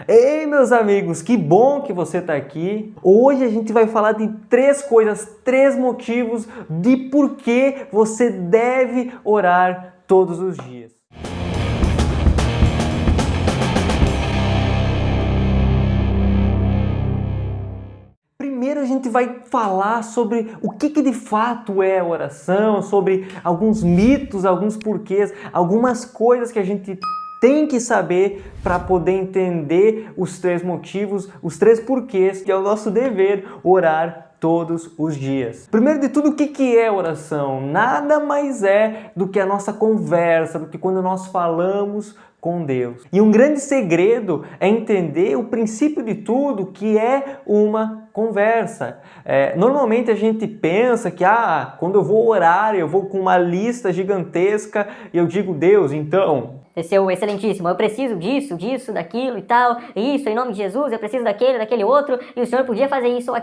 Ei, meus amigos, que bom que você está aqui. Hoje a gente vai falar de 3 motivos de por que você deve orar todos os dias. Primeiro a gente vai falar sobre o que de fato é oração, sobre alguns mitos, alguns porquês, algumas coisas que a gente tem que saber para poder entender os 3 motivos, os 3 porquês, que é o nosso dever orar todos os dias. Primeiro de tudo, o que é oração? Nada mais é do que a nossa conversa, do que quando nós falamos com Deus. E um grande segredo é entender o princípio de tudo, que é uma conversa. Normalmente a gente pensa que quando eu vou orar, eu vou com uma lista gigantesca e eu digo, Deus, então... Seu excelentíssimo, eu preciso disso, daquilo e tal, isso, em nome de Jesus, eu preciso daquele outro, e o senhor podia fazer isso ou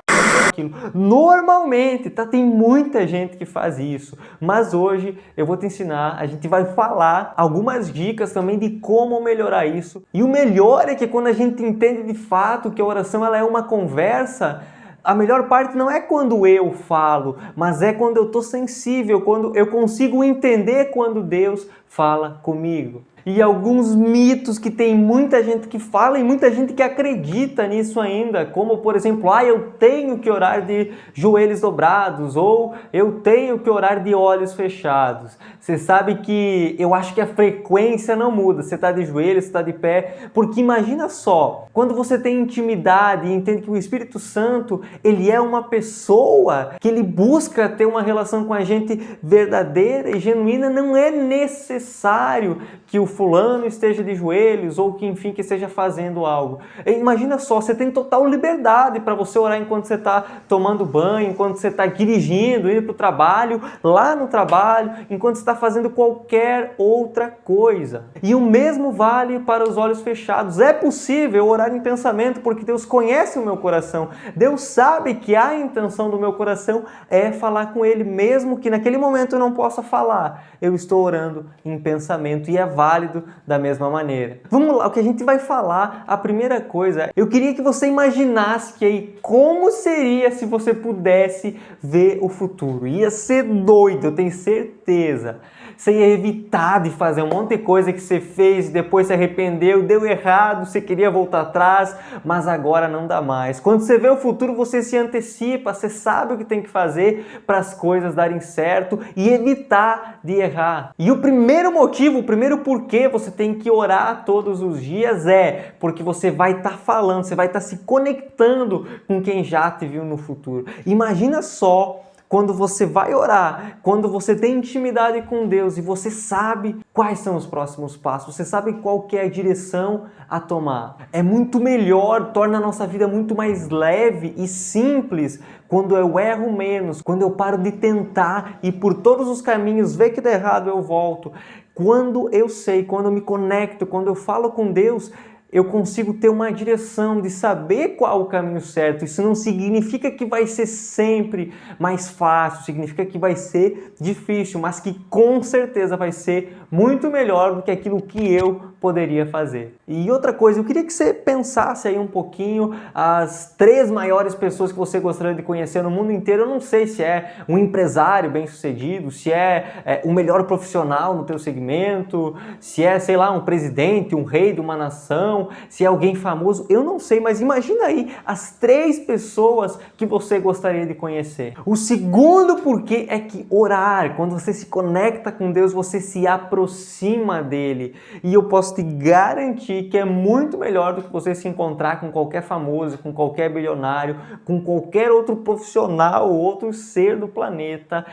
aquilo. Normalmente, tem muita gente que faz isso, mas hoje eu vou te ensinar, a gente vai falar algumas dicas também de como melhorar isso. E o melhor é que quando a gente entende de fato que a oração ela é uma conversa, a melhor parte não é quando eu falo, mas é quando eu estou sensível, quando eu consigo entender quando Deus fala comigo. E alguns mitos que tem muita gente que fala e muita gente que acredita nisso ainda, como por exemplo, eu tenho que orar de joelhos dobrados, ou eu tenho que orar de olhos fechados. Você sabe que eu acho que a frequência não muda, você está de joelhos, você está de pé, porque imagina só, quando você tem intimidade e entende que o Espírito Santo, ele é uma pessoa, que ele busca ter uma relação com a gente verdadeira e genuína, não é necessário que o fulano esteja de joelhos ou que enfim que esteja fazendo algo. Imagina só, você tem total liberdade para você orar enquanto você está tomando banho, enquanto você está dirigindo, indo para o trabalho, lá no trabalho, enquanto você está fazendo qualquer outra coisa. E o mesmo vale para os olhos fechados. É possível orar em pensamento porque Deus conhece o meu coração. Deus sabe que a intenção do meu coração é falar com Ele, mesmo que naquele momento eu não possa falar. Eu estou orando em pensamento e é válido da mesma maneira. Vamos lá, o que a gente vai falar, a primeira coisa, eu queria que você imaginasse que aí como seria se você pudesse ver o futuro. Ia ser doido, eu tenho certeza. Você ia evitar de fazer um monte de coisa que você fez, depois se arrependeu, deu errado, você queria voltar atrás, mas agora não dá mais. Quando você vê o futuro, você se antecipa, você sabe o que tem que fazer para as coisas darem certo e evitar de errar. E o primeiro motivo, o primeiro porquê você tem que orar todos os dias é porque você vai estar falando, você vai estar se conectando com quem já te viu no futuro. Imagina só quando você vai orar, quando você tem intimidade com Deus e você sabe quais são os próximos passos, você sabe qual que é a direção a tomar. É muito melhor, torna a nossa vida muito mais leve e simples quando eu erro menos, quando eu paro de tentar e por todos os caminhos ver que dá errado eu volto. Quando eu sei, quando eu me conecto, quando eu falo com Deus, eu consigo ter uma direção de saber qual o caminho certo. Isso não significa que vai ser sempre mais fácil, significa que vai ser difícil, mas que com certeza vai ser muito melhor do que aquilo que eu poderia fazer. E outra coisa, eu queria que você pensasse aí um pouquinho as 3 maiores pessoas que você gostaria de conhecer no mundo inteiro. Eu não sei se é um empresário bem-sucedido, se é o melhor profissional no teu segmento, se é, sei lá, um presidente, um rei de uma nação, se é alguém famoso, eu não sei, mas imagina aí as 3 pessoas que você gostaria de conhecer. O segundo porquê é que orar, quando você se conecta com Deus, você se aproxima dele. E eu posso te garantir que é muito melhor do que você se encontrar com qualquer famoso, com qualquer bilionário, com qualquer outro profissional ou outro ser do planeta.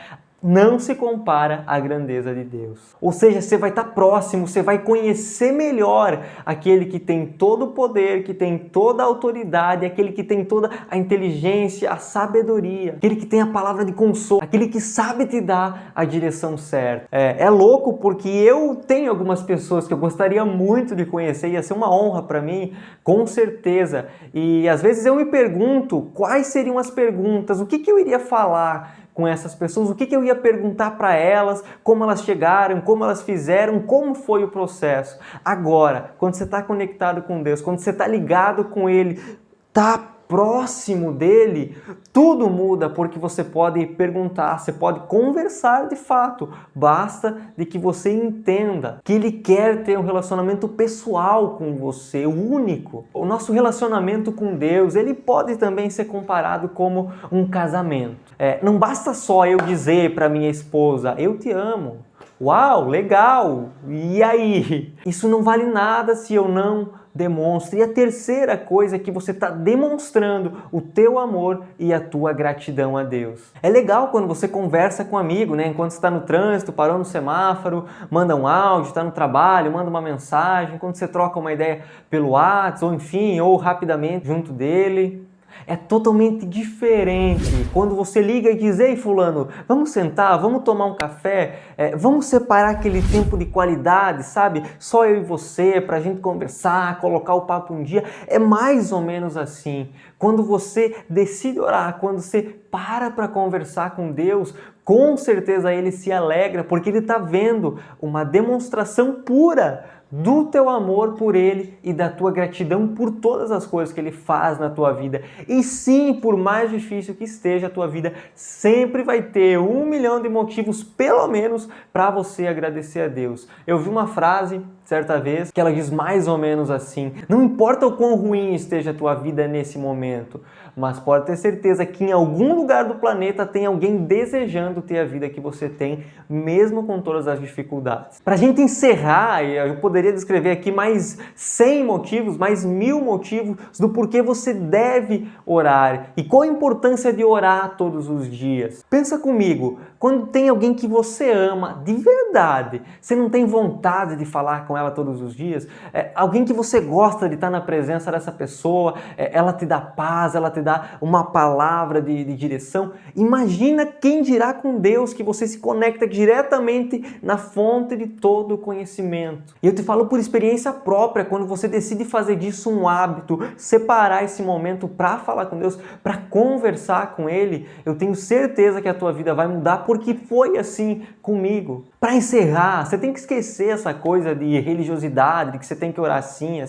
Não se compara à grandeza de Deus. Ou seja, você vai estar próximo, você vai conhecer melhor aquele que tem todo o poder, que tem toda a autoridade, aquele que tem toda a inteligência, a sabedoria, aquele que tem a palavra de consolo, aquele que sabe te dar a direção certa. É louco porque eu tenho algumas pessoas que eu gostaria muito de conhecer, ia ser uma honra para mim, com certeza. E às vezes eu me pergunto quais seriam as perguntas, o que eu iria falar com essas pessoas, o que eu ia perguntar para elas, como elas chegaram, como elas fizeram, como foi o processo. Agora, quando você está conectado com Deus, quando você está ligado com Ele, está próximo dele, tudo muda, porque você pode perguntar, você pode conversar de fato. Basta de que você entenda que ele quer ter um relacionamento pessoal com você, único. O nosso relacionamento com Deus, ele pode também ser comparado como um casamento. Não basta só eu dizer para minha esposa, eu te amo. Uau, legal! E aí? Isso não vale nada se eu não demonstro. E a terceira coisa é que você está demonstrando o teu amor e a tua gratidão a Deus. É legal quando você conversa com um amigo, né? Enquanto você está no trânsito, parou no semáforo, manda um áudio, está no trabalho, manda uma mensagem, quando você troca uma ideia pelo WhatsApp, ou enfim, ou rapidamente junto dele. É totalmente diferente quando você liga e diz, ei fulano, vamos sentar, vamos tomar um café, vamos separar aquele tempo de qualidade, sabe? Só eu e você, pra gente conversar, colocar o papo um dia. É mais ou menos assim. Quando você decide orar, quando você para conversar com Deus, com certeza Ele se alegra, porque Ele está vendo uma demonstração pura do teu amor por Ele e da tua gratidão por todas as coisas que Ele faz na tua vida. E sim, por mais difícil que esteja a tua vida, sempre vai ter 1 milhão de motivos, pelo menos, para você agradecer a Deus. Eu vi uma frase certa vez que ela diz mais ou menos assim: não importa o quão ruim esteja a tua vida nesse momento, mas pode ter certeza que em algum lugar do planeta tem alguém desejando ter a vida que você tem, mesmo com todas as dificuldades. Para a gente encerrar, eu poderia descrever aqui mais 100 motivos, mais 1000 motivos do porquê você deve orar e qual a importância de orar todos os dias. Pensa comigo, quando tem alguém que você ama de verdade, você não tem vontade de falar com ela todos os dias, alguém que você gosta de estar na presença dessa pessoa, ela te dá paz, ela te dá uma palavra de direção. Imagina quem dirá com Deus, que você se conecta diretamente na fonte de todo o conhecimento. E eu te falo por experiência própria, quando você decide fazer disso um hábito, separar esse momento para falar com Deus, para conversar com Ele, eu tenho certeza que a tua vida vai mudar, porque foi assim comigo. Para encerrar, você tem que esquecer essa coisa de religiosidade, de que você tem que orar assim,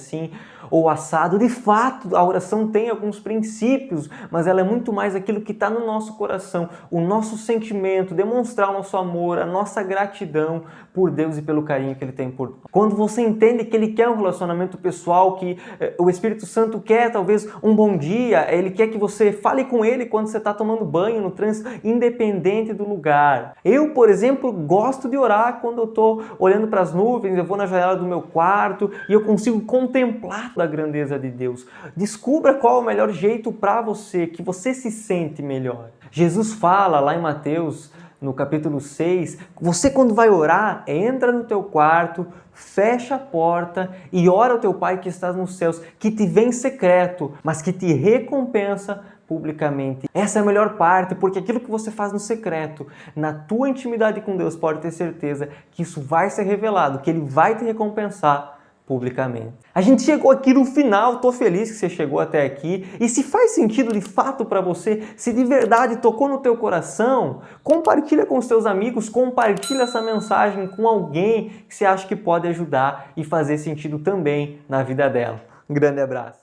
ou assado. De fato, a oração tem alguns princípios, mas ela é muito mais aquilo que está no nosso coração, o nosso sentimento, demonstrar o nosso amor, a nossa gratidão por Deus e pelo carinho que Ele tem por nós. Quando você entende que Ele quer um relacionamento pessoal, que o Espírito Santo quer talvez um bom dia, Ele quer que você fale com Ele quando você está tomando banho no trânsito, independente do lugar. Eu, por exemplo, gosto de orar quando eu estou olhando para as nuvens, eu vou na janela do meu quarto e eu consigo contemplar a grandeza de Deus. Descubra qual é o melhor jeito para você, que você se sente melhor. Jesus fala lá em Mateus, no capítulo 6, você quando vai orar, entra no teu quarto, fecha a porta e ora ao teu Pai que estás nos céus, que te vê em secreto, mas que te recompensa publicamente. Essa é a melhor parte, porque aquilo que você faz no secreto, na tua intimidade com Deus, pode ter certeza que isso vai ser revelado, que Ele vai te recompensar publicamente. A gente chegou aqui no final, tô feliz que você chegou até aqui, e se faz sentido de fato para você, se de verdade tocou no teu coração, compartilha com os teus amigos, compartilha essa mensagem com alguém que você acha que pode ajudar e fazer sentido também na vida dela. Um grande abraço.